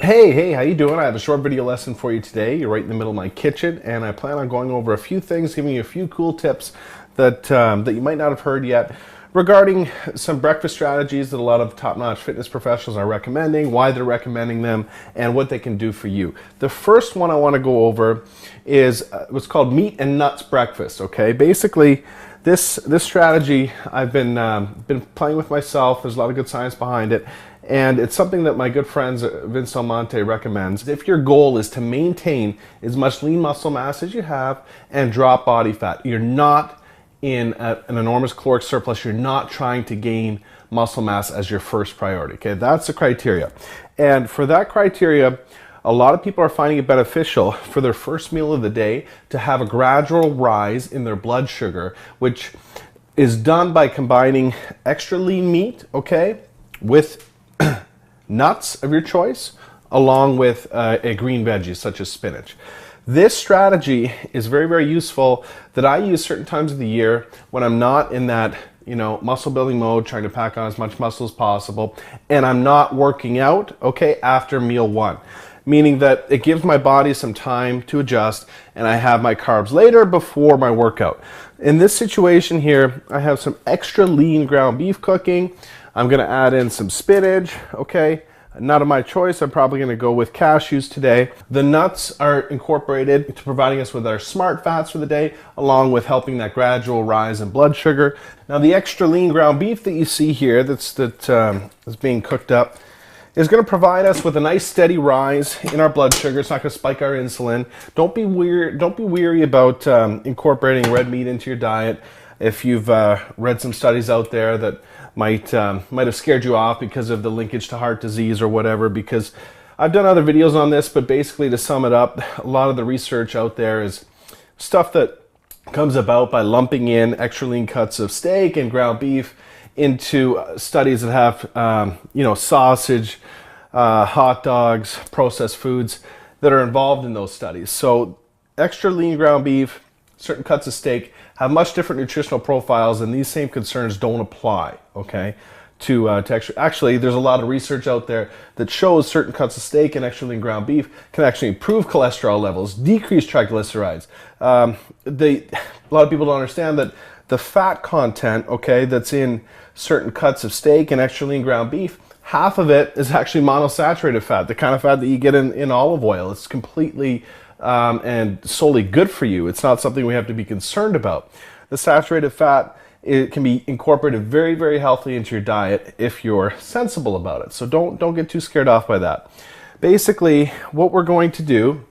Hey, how you doing? I have a short video lesson for you today. You're right in the middle of my kitchen, and I plan on going over a few things, giving you a few cool tips that you might not have heard yet regarding some breakfast strategies that a lot of top-notch fitness professionals are recommending, why they're recommending them, and what they can do for you. The first one I want to go over is what's called meat and nuts breakfast. Okay, basically, this strategy I've been playing with myself. There's a lot of good science behind it. And it's something that my good friends Vince Almonte recommends. If your goal is to maintain as much lean muscle mass as you have and drop body fat, you're not in an enormous caloric surplus, you're not trying to gain muscle mass as your first priority. Okay, that's the criteria. And for that criteria, a lot of people are finding it beneficial for their first meal of the day to have a gradual rise in their blood sugar, which is done by combining extra lean meat, okay, with nuts of your choice, along with a green veggie such as spinach. This strategy is very, very useful that I use certain times of the year when I'm not in that, muscle building mode, trying to pack on as much muscle as possible, and I'm not working out, okay, after meal one. Meaning that it gives my body some time to adjust, and I have my carbs later before my workout. In this situation here, I have some extra lean ground beef cooking. I'm gonna add in some spinach, okay? Not of my choice, I'm probably gonna go with cashews today. The nuts are incorporated to providing us with our smart fats for the day, along with helping that gradual rise in blood sugar. Now the extra lean ground beef that you see here that's being cooked up is gonna provide us with a nice steady rise in our blood sugar. It's not gonna spike our insulin. Don't be weary about incorporating red meat into your diet. If you've read some studies out there that might have scared you off because of the linkage to heart disease or whatever, because I've done other videos on this, but basically to sum it up, a lot of the research out there is stuff that comes about by lumping in extra lean cuts of steak and ground beef into studies that have, sausage, hot dogs, processed foods that are involved in those studies. So extra lean ground beef, certain cuts of steak have much different nutritional profiles, and these same concerns don't apply, okay, to extra. Actually, there's a lot of research out there that shows certain cuts of steak and extra lean ground beef can actually improve cholesterol levels, decrease triglycerides. A lot of people don't understand that the fat content, okay, that's in certain cuts of steak and extra lean ground beef, half of it is actually monosaturated fat, the kind of fat that you get in olive oil. It's completely and solely good for you. It's not something we have to be concerned about. The saturated fat, it can be incorporated very, very healthily into your diet if you're sensible about it. So don't get too scared off by that. Basically, what we're going to do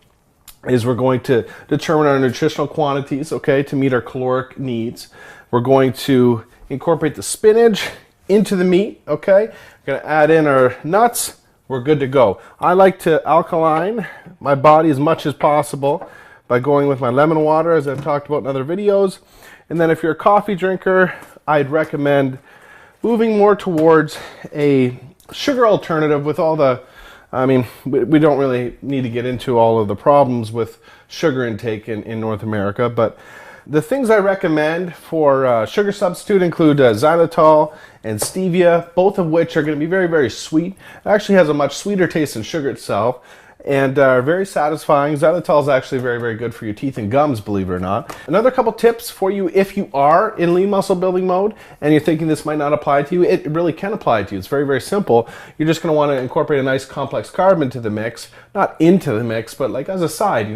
is we're going to determine our nutritional quantities, okay, to meet our caloric needs. We're going to incorporate the spinach into the meat, okay? We're gonna add in our nuts. We're good to go. I like to alkaline my body as much as possible by going with my lemon water, as I've talked about in other videos. And then if you're a coffee drinker, I'd recommend moving more towards a sugar alternative with all the, we don't really need to get into all of the problems with sugar intake in North America, but the things I recommend for sugar substitute include xylitol and stevia, both of which are going to be very, very sweet. It actually has a much sweeter taste than sugar itself, and are very satisfying. Xylitol is actually very, very good for your teeth and gums, believe it or not. Another couple tips for you if you are in lean muscle building mode and you're thinking this might not apply to you, it really can apply to you. It's very, very simple. You're just going to want to incorporate a nice complex carb into the mix, not into the mix, but like as a side,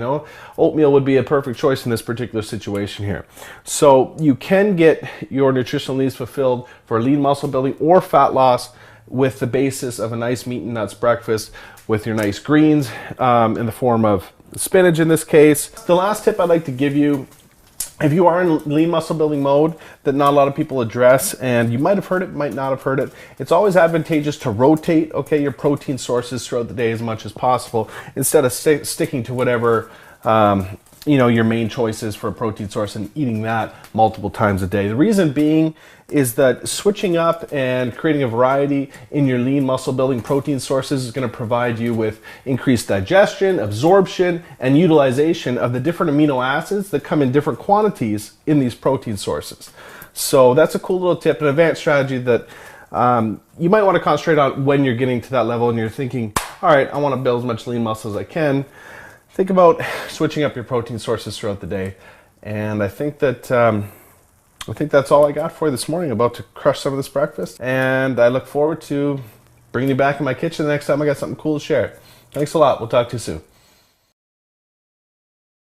oatmeal would be a perfect choice in this particular situation here. So you can get your nutritional needs fulfilled for lean muscle building or fat loss with the basis of a nice meat and nuts breakfast with your nice greens in the form of spinach in this case. The last tip I'd like to give you, if you are in lean muscle building mode that not a lot of people address, and you might have heard it, might not have heard it, it's always advantageous to rotate, okay, your protein sources throughout the day as much as possible instead of sticking to whatever your main choice is for a protein source and eating that multiple times a day. The reason being is that switching up and creating a variety in your lean muscle building protein sources is going to provide you with increased digestion, absorption, and utilization of the different amino acids that come in different quantities in these protein sources. So that's a cool little tip, an advanced strategy that you might want to concentrate on when you're getting to that level and you're thinking, all right, I want to build as much lean muscle as I can. Think about switching up your protein sources throughout the day. And I think that's all I got for you this morning. About to crush some of this breakfast, and I look forward to bringing you back in my kitchen the next time I got something cool to share. Thanks a lot. We'll talk to you soon.